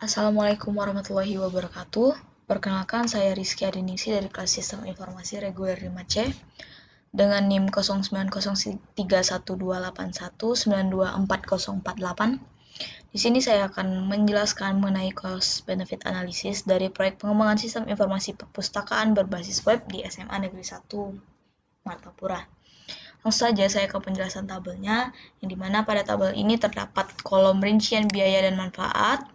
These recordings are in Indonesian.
Assalamualaikum warahmatullahi wabarakatuh. Perkenalkan, saya Rizky Adeningsi dari kelas Sistem Informasi Reguler 5C dengan NIM 09031281924048. Di sini saya akan menjelaskan mengenai cost benefit analysis dari proyek pengembangan sistem informasi perpustakaan berbasis web di SMA Negeri 1 Martapura. Langsung saja saya ke penjelasan tabelnya, yang dimana pada tabel ini terdapat kolom rincian biaya dan manfaat,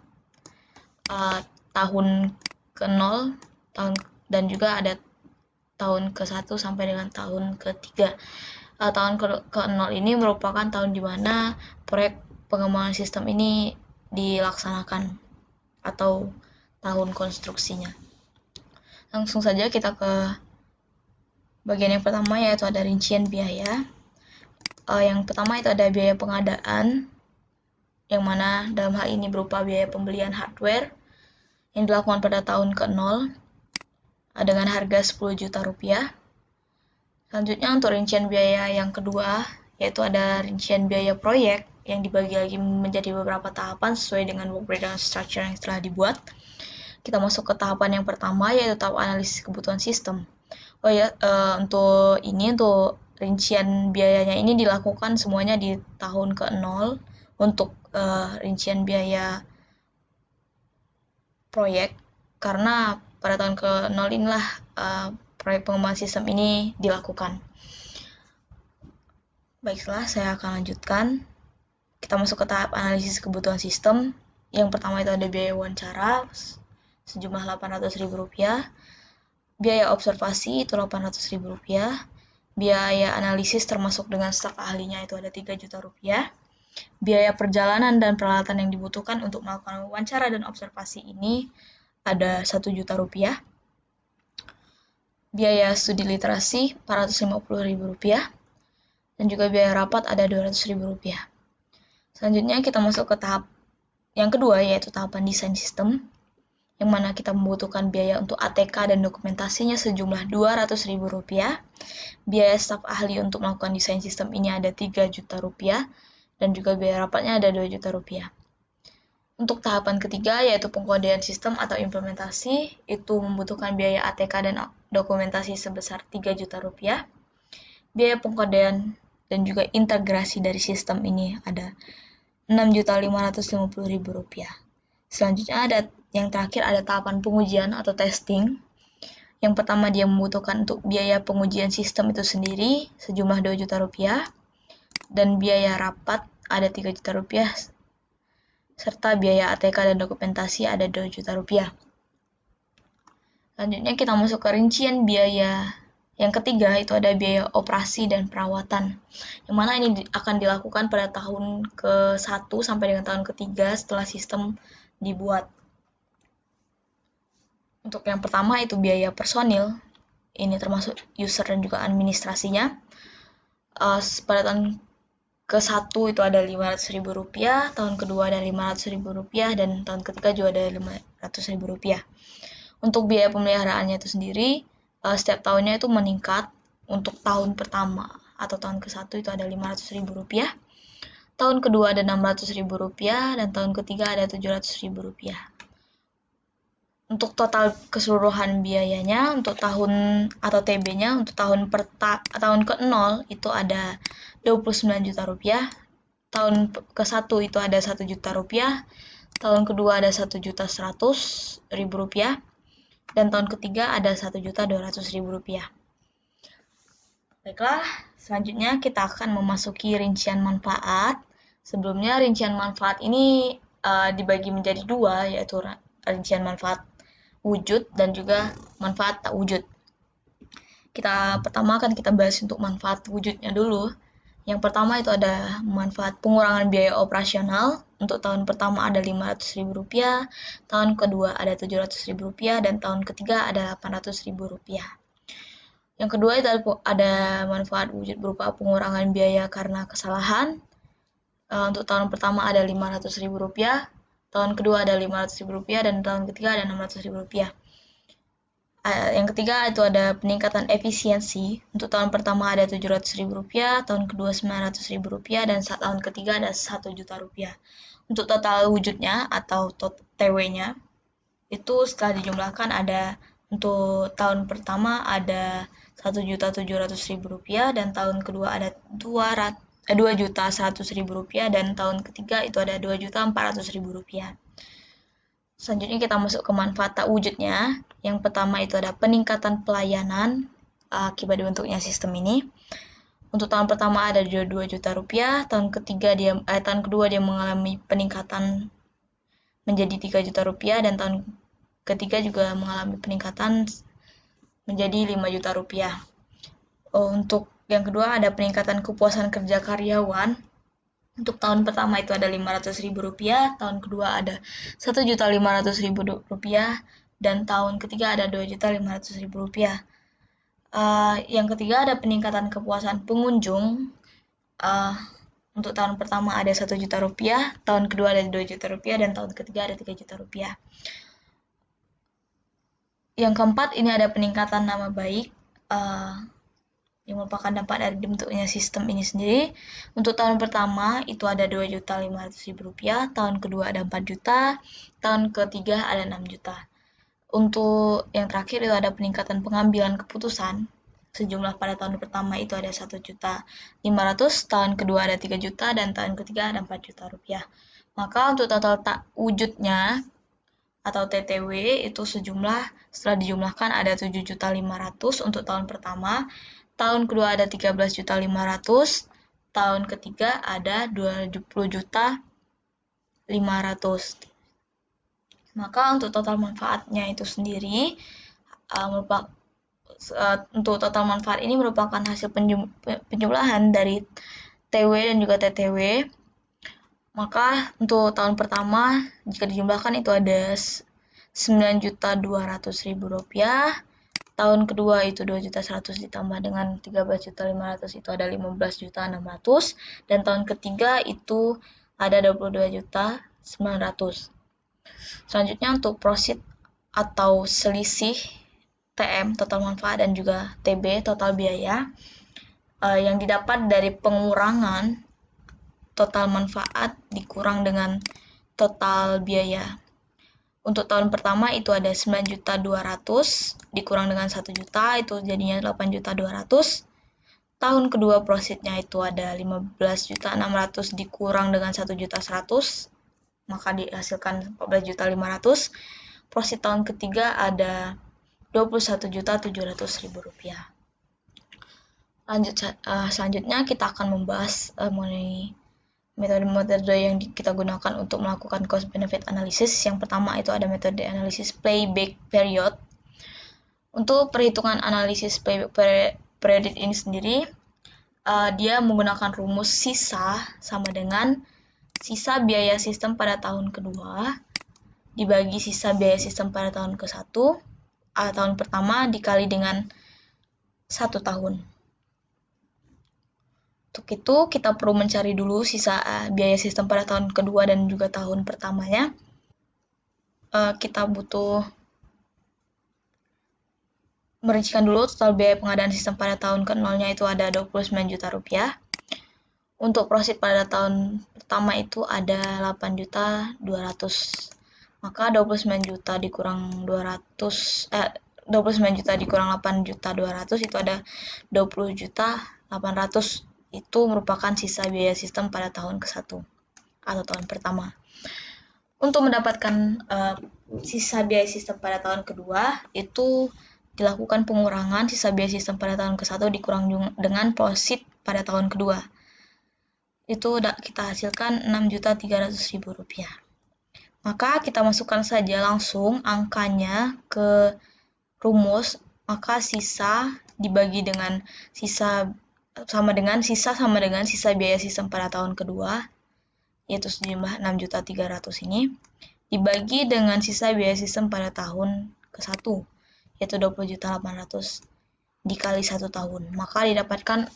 tahun ke-0, dan juga ada tahun ke-1 sampai dengan tahun ke-3. Tahun ke-0 ini merupakan tahun di mana proyek pengembangan sistem ini dilaksanakan atau tahun konstruksinya. Langsung saja kita ke bagian yang pertama, yaitu ada rincian biaya. Yang pertama itu ada biaya pengadaan, yang mana dalam hal ini berupa biaya pembelian hardware yang dilakukan pada tahun ke-0 dengan harga 10 juta rupiah. Selanjutnya untuk rincian biaya yang kedua, yaitu ada rincian biaya proyek yang dibagi lagi menjadi beberapa tahapan sesuai dengan work breakdown structure yang telah dibuat. Kita masuk ke tahapan yang pertama, yaitu tahap analisis kebutuhan sistem. Untuk rincian biayanya ini dilakukan semuanya di tahun ke-0 untuk rincian biaya proyek, karena pada tahun ke-0 inilah proyek pengembangan sistem ini dilakukan. Baiklah, saya akan lanjutkan. Kita masuk ke tahap analisis kebutuhan sistem. Yang pertama itu ada biaya wawancara sejumlah Rp800.000, biaya observasi itu Rp800.000, biaya analisis termasuk dengan staf ahlinya itu ada Rp3 juta, biaya perjalanan dan peralatan yang dibutuhkan untuk melakukan wawancara dan observasi ini ada Rp1 juta, biaya studi literasi Rp450.000, dan juga biaya rapat ada Rp200.000. Selanjutnya kita masuk ke tahap yang kedua, yaitu tahapan desain sistem, yang mana kita membutuhkan biaya untuk ATK dan dokumentasinya sejumlah Rp200.000, biaya staf ahli untuk melakukan desain sistem ini ada Rp3 juta, dan juga biaya rapatnya ada Rp2 juta. Untuk tahapan ketiga, yaitu pengkodean sistem atau implementasi, itu membutuhkan biaya ATK dan dokumentasi sebesar Rp3 juta, biaya pengkodean dan juga integrasi dari sistem ini ada Rp6.550.000. Selanjutnya yang terakhir ada tahapan pengujian atau testing. Yang pertama, dia membutuhkan untuk biaya pengujian sistem itu sendiri sejumlah Rp2 juta, dan biaya rapat ada Rp3 juta, serta biaya ATK dan dokumentasi ada Rp2 juta. Selanjutnya kita masuk ke rincian biaya yang ketiga, itu ada biaya operasi dan perawatan, yang mana ini akan dilakukan pada tahun ke-1 sampai dengan tahun ke-3 setelah sistem dibuat. Untuk yang pertama itu biaya personil, ini termasuk user dan juga administrasinya. Pada tahun ke-1 itu ada Rp500.000, tahun kedua ada Rp500.000, dan tahun ketiga juga ada Rp500.000. Untuk biaya pemeliharaannya itu sendiri, setiap tahunnya itu meningkat. Untuk tahun pertama atau tahun ke-1 itu ada Rp500.000, tahun kedua ada Rp600.000, dan tahun ketiga ada Rp700.000. Untuk total keseluruhan biayanya untuk tahun atau TB-nya untuk tahun ke-0 itu ada Rp29 juta, tahun ke-1 itu ada Rp1 juta, tahun kedua ada Rp1.100.000, dan tahun ketiga ada Rp1.200.000. Baiklah, selanjutnya kita akan memasuki rincian manfaat. Sebelumnya rincian manfaat ini dibagi menjadi dua, yaitu rincian manfaat wujud dan juga manfaat tak wujud. Pertama akan kita bahas untuk manfaat wujudnya dulu. Yang pertama itu ada manfaat pengurangan biaya operasional. Untuk tahun pertama ada Rp500.000, tahun kedua ada Rp700.000, dan tahun ketiga ada Rp800.000. Yang kedua itu ada manfaat wujud berupa pengurangan biaya karena kesalahan. Untuk tahun pertama ada Rp500.000, tahun kedua ada Rp500.000, dan tahun ketiga ada Rp600.000. Yang ketiga itu ada peningkatan efisiensi. Untuk tahun pertama ada Rp700.000, tahun kedua Rp900.000, dan tahun ketiga ada Rp1 juta. Untuk total wujudnya atau TW-nya itu setelah dijumlahkan ada untuk tahun pertama ada Rp1.700.000 dan tahun kedua ada Rp2.100.000 dan tahun ketiga itu ada Rp2.400.000. Selanjutnya kita masuk ke manfaat tak wujudnya. Yang pertama itu ada peningkatan pelayanan akibat dibentuknya sistem ini. Untuk tahun pertama ada Rp2 juta, tahun kedua dia mengalami peningkatan menjadi Rp3 juta dan tahun ketiga juga mengalami peningkatan menjadi Rp5 juta. Untuk yang kedua ada peningkatan kepuasan kerja karyawan. Untuk tahun pertama itu ada Rp500.000, tahun kedua ada Rp1.500.000 dan tahun ketiga ada Rp2.500.000. Yang ketiga ada peningkatan kepuasan pengunjung. Untuk tahun pertama ada Rp1 juta, tahun kedua ada Rp2 juta dan tahun ketiga ada Rp3 juta. Yang keempat ini ada peningkatan nama baik yang merupakan dampak dari dibentuknya sistem ini sendiri. Untuk tahun pertama itu ada Rp2.500.000, tahun kedua ada Rp4 juta, tahun ketiga ada Rp6 juta. Untuk yang terakhir itu ada peningkatan pengambilan keputusan. Sejumlah pada tahun pertama itu ada Rp1.500.000, tahun kedua ada Rp3 juta dan tahun ketiga ada Rp4 juta. Maka untuk total tak wujudnya atau TTW itu sejumlah setelah dijumlahkan ada Rp7.500.000 untuk tahun pertama, tahun kedua ada Rp13.500.000, tahun ketiga ada Rp20.500.000. Maka untuk total manfaatnya itu sendiri untuk total manfaat ini merupakan hasil penjumlahan dari TW dan juga TTW. Maka untuk tahun pertama jika dijumlahkan itu ada Rp9.200.000, tahun kedua itu Rp2.100.000 ditambah dengan Rp13.500.000 itu ada Rp15.600.000 dan tahun ketiga itu ada Rp22.900.000. Selanjutnya untuk profit atau selisih TM total manfaat dan juga TB total biaya yang didapat dari pengurangan total manfaat dikurang dengan total biaya. Untuk tahun pertama itu ada Rp9.200.000 dikurang dengan Rp1 juta itu jadinya Rp8.200.000. Tahun kedua profitnya itu ada Rp15.600.000 dikurang dengan Rp1.100.000 maka dihasilkan Rp14.500.000. Profit tahun ketiga ada Rp21.700.000. Selanjutnya kita akan membahas mengenai metode-metode yang kita gunakan untuk melakukan cost benefit analysis. Yang pertama itu ada metode analisis payback period. Untuk perhitungan analisis payback period ini sendiri, dia menggunakan rumus sisa sama dengan sisa biaya sistem pada tahun kedua dibagi sisa biaya sistem pada tahun ke-1 tahun pertama dikali dengan 1 tahun. Untuk itu kita perlu mencari dulu sisa biaya sistem pada tahun kedua dan juga tahun pertamanya. Kita butuh merincikan dulu total biaya pengadaan sistem pada tahun ke-0-nya itu ada Rp29 juta. Untuk profit pada tahun pertama itu ada Rp8.200.000. Maka 29 juta dikurang 29 juta dikurang 8.200.000 itu ada 20.800.000. Itu merupakan sisa biaya sistem pada tahun ke-1 atau tahun pertama. Untuk mendapatkan sisa biaya sistem pada tahun kedua itu dilakukan pengurangan sisa biaya sistem pada tahun ke-1 dikurang dengan profit pada tahun kedua. Itu kita hasilkan Rp6.300.000. Maka kita masukkan saja langsung angkanya ke rumus, maka sisa dibagi dengan sisa sama dengan sisa biaya sistem pada tahun kedua, yaitu sejumlah Rp6.300.000 ini, dibagi dengan sisa biaya sistem pada tahun ke-1, yaitu Rp20.800.000 dikali 1 tahun. Maka didapatkan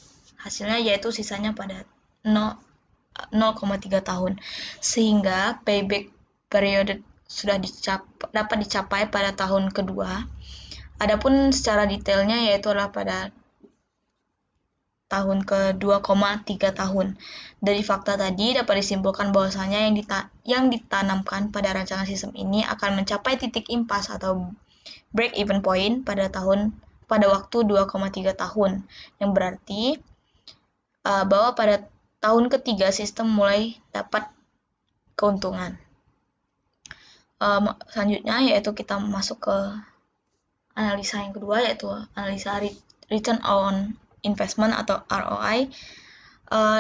hasilnya yaitu sisanya pada 0,3 tahun. Sehingga payback period sudah dapat dicapai pada tahun kedua. Adapun secara detailnya yaitu adalah pada tahun ke 2,3 tahun. Dari fakta tadi dapat disimpulkan bahwasanya yang ditanamkan pada rancangan sistem ini akan mencapai titik impas atau break even point pada waktu 2,3 tahun, yang berarti bahwa pada tahun ketiga sistem mulai dapat keuntungan. Selanjutnya yaitu kita masuk ke analisa yang kedua, yaitu analisa return on investment atau ROI.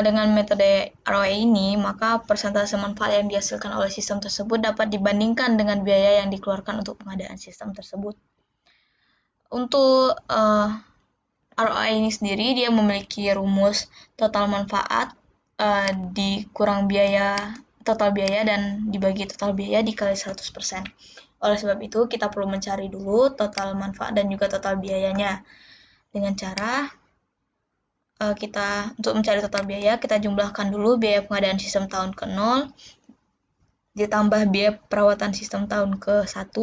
Dengan metode ROI ini, maka persentase manfaat yang dihasilkan oleh sistem tersebut dapat dibandingkan dengan biaya yang dikeluarkan untuk pengadaan sistem tersebut. Untuk ROI ini sendiri, dia memiliki rumus total manfaat dikurang total biaya dan dibagi total biaya dikali 100%. Oleh sebab itu, kita perlu mencari dulu total manfaat dan juga total biayanya. Dengan cara untuk mencari total biaya, kita jumlahkan dulu biaya pengadaan sistem tahun ke-0, ditambah biaya perawatan sistem tahun ke-1,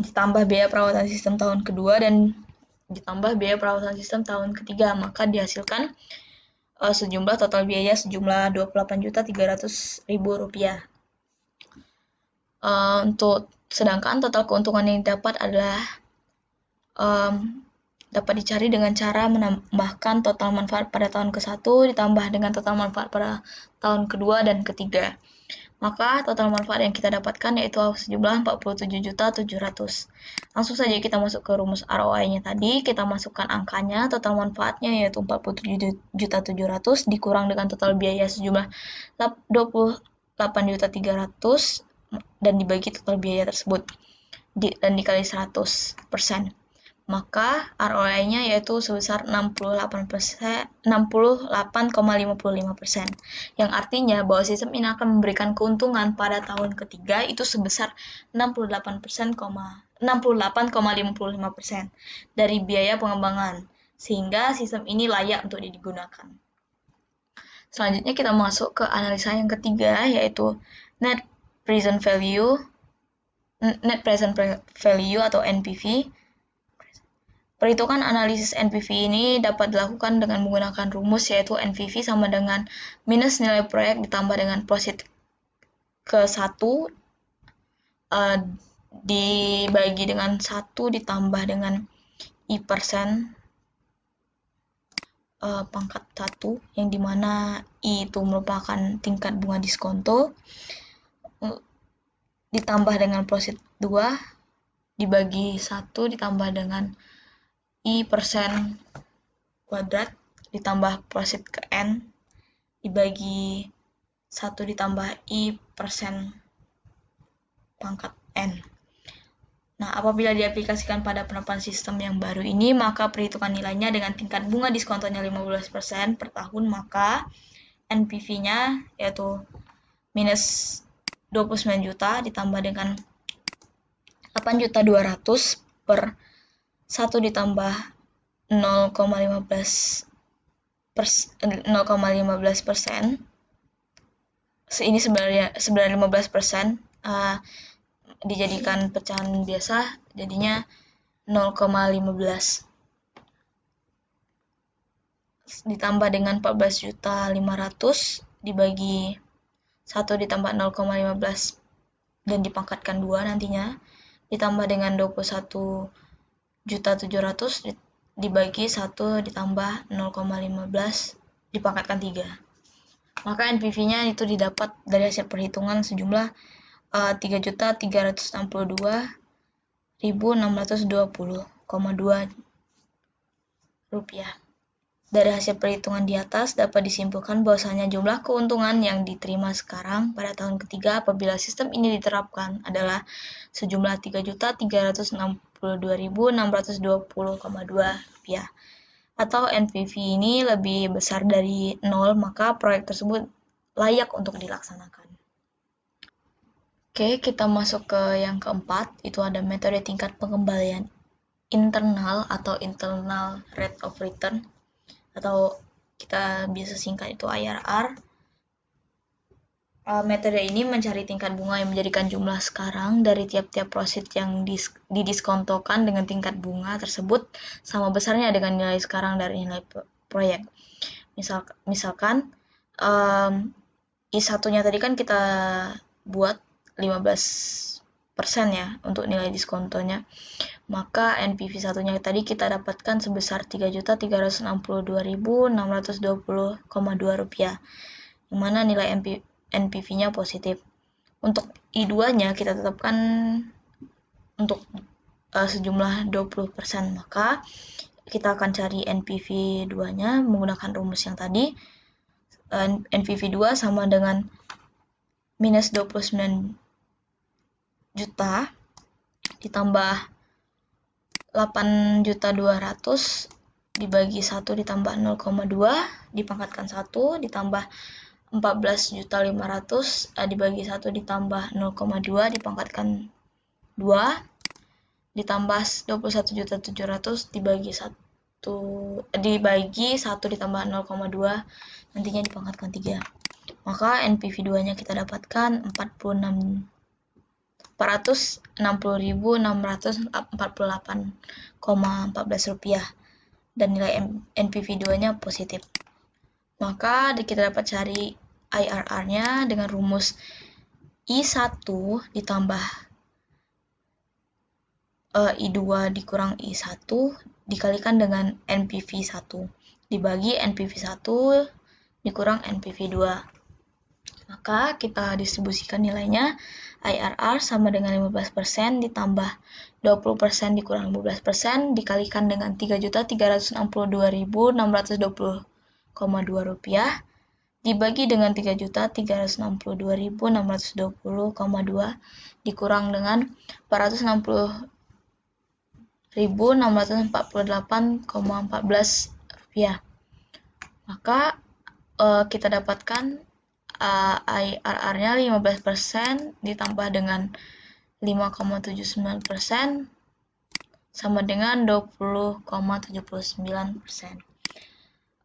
ditambah biaya perawatan sistem tahun ke-2, dan ditambah biaya perawatan sistem tahun ke-3. Maka dihasilkan sejumlah total biaya sejumlah Rp28.300.000. Sedangkan total keuntungan yang didapat adalah dapat dicari dengan cara menambahkan total manfaat pada tahun ke-1 ditambah dengan total manfaat pada tahun ke-2 dan ke-3. Maka total manfaat yang kita dapatkan yaitu sejumlah 47.700.000. Langsung saja kita masuk ke rumus ROI-nya tadi, kita masukkan angkanya, total manfaatnya yaitu 47.700.000 dikurang dengan total biaya sejumlah 28.300.000 dan dibagi total biaya tersebut dan dikali 100%. Maka ROI-nya yaitu sebesar 68,55%, yang artinya bahwa sistem ini akan memberikan keuntungan pada tahun ketiga itu sebesar 68,55% dari biaya pengembangan, sehingga sistem ini layak untuk digunakan. Selanjutnya kita masuk ke analisa yang ketiga, yaitu Net Present Value atau NPV. Perhitungan analisis NPV ini dapat dilakukan dengan menggunakan rumus, yaitu NPV sama dengan minus nilai proyek ditambah dengan profit ke-1 dibagi dengan 1 ditambah dengan I% pangkat 1, yang dimana I itu merupakan tingkat bunga diskonto, ditambah dengan profit 2 dibagi 1 ditambah dengan I% kuadrat ditambah profit ke N dibagi 1 ditambah I% pangkat N. Nah, apabila diaplikasikan pada penerapan sistem yang baru ini, maka perhitungan nilainya dengan tingkat bunga diskontonya 15% per tahun, maka NPV-nya yaitu minus 29 juta ditambah dengan 8.200.000 per 1 ditambah 0,15%, ini sebenarnya 15%, dijadikan pecahan biasa jadinya 0,15 ditambah dengan 14.500.000 dibagi 1 ditambah 0,15 dan dipangkatkan 2 nantinya, ditambah dengan 21.700.000 dibagi 1 ditambah 0,15 dipangkatkan 3. Maka NPV-nya itu didapat dari hasil perhitungan sejumlah 3.362.620,2 rupiah. Dari hasil perhitungan di atas dapat disimpulkan bahwasanya jumlah keuntungan yang diterima sekarang pada tahun ketiga apabila sistem ini diterapkan adalah sejumlah 3.362.620,2 rupiah. Atau NPV ini lebih besar dari 0, maka proyek tersebut layak untuk dilaksanakan. Oke, kita masuk ke yang keempat, itu ada metode tingkat pengembalian internal atau internal rate of return, atau kita bisa singkat itu IRR. Metode ini mencari tingkat bunga yang menjadikan jumlah sekarang dari tiap-tiap prosit yang didiskontokan dengan tingkat bunga tersebut sama besarnya dengan nilai sekarang dari nilai proyek. Misalkan I1-nya tadi kan kita buat 15% ya untuk nilai diskontonya. Maka NPV 1-nya tadi kita dapatkan sebesar Rp3.362.620,2, yang mana nilai NPV-nya positif. Untuk I2-nya kita tetapkan untuk sejumlah 20%, maka kita akan cari NPV 2-nya menggunakan rumus yang tadi. NPV 2 sama dengan minus 29 juta ditambah 8.200.000 dibagi 1 ditambah 0,2 dipangkatkan 1 ditambah 14.500.000 dibagi 1 ditambah 0,2 dipangkatkan 2 ditambah 21.700.000 dibagi 1 ditambah 0,2 nantinya dipangkatkan 3. Maka NPV 2-nya kita dapatkan 460.648,14 rupiah dan nilai NPV 2-nya positif. Maka kita dapat cari IRR-nya dengan rumus I1 ditambah I2 dikurang I1 dikalikan dengan NPV 1 dibagi NPV 1 dikurang NPV 2. Maka kita distribusikan nilainya IRR sama dengan 15% ditambah 20% dikurang 15% dikalikan dengan 3.362.620,2 rupiah dibagi dengan 3.362.620,2 dikurang dengan 460.648,14 rupiah. Maka kita dapatkan IRR-nya 15% ditambah dengan 5,79% sama dengan 20,79%.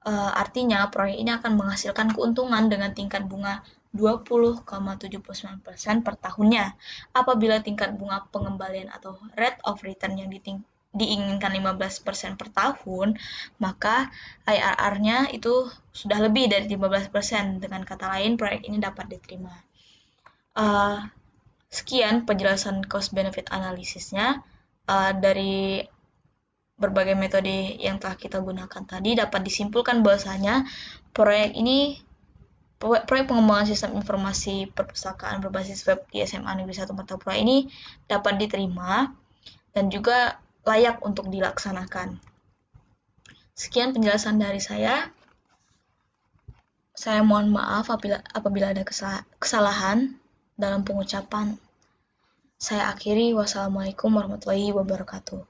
Artinya proyek ini akan menghasilkan keuntungan dengan tingkat bunga 20,79% per tahunnya. Apabila tingkat bunga pengembalian atau rate of return yang diinginkan 15% per tahun, maka IRR-nya itu sudah lebih dari 15%. Dengan kata lain, proyek ini dapat diterima. Sekian penjelasan cost benefit analisisnya. Dari berbagai metode yang telah kita gunakan tadi dapat disimpulkan bahwasanya proyek pengembangan sistem informasi perpustakaan berbasis web di SMA Negeri 1 Martapura ini dapat diterima dan juga layak untuk dilaksanakan. Sekian penjelasan dari saya. Saya mohon maaf apabila ada kesalahan dalam pengucapan. Saya akhiri. Wassalamualaikum warahmatullahi wabarakatuh.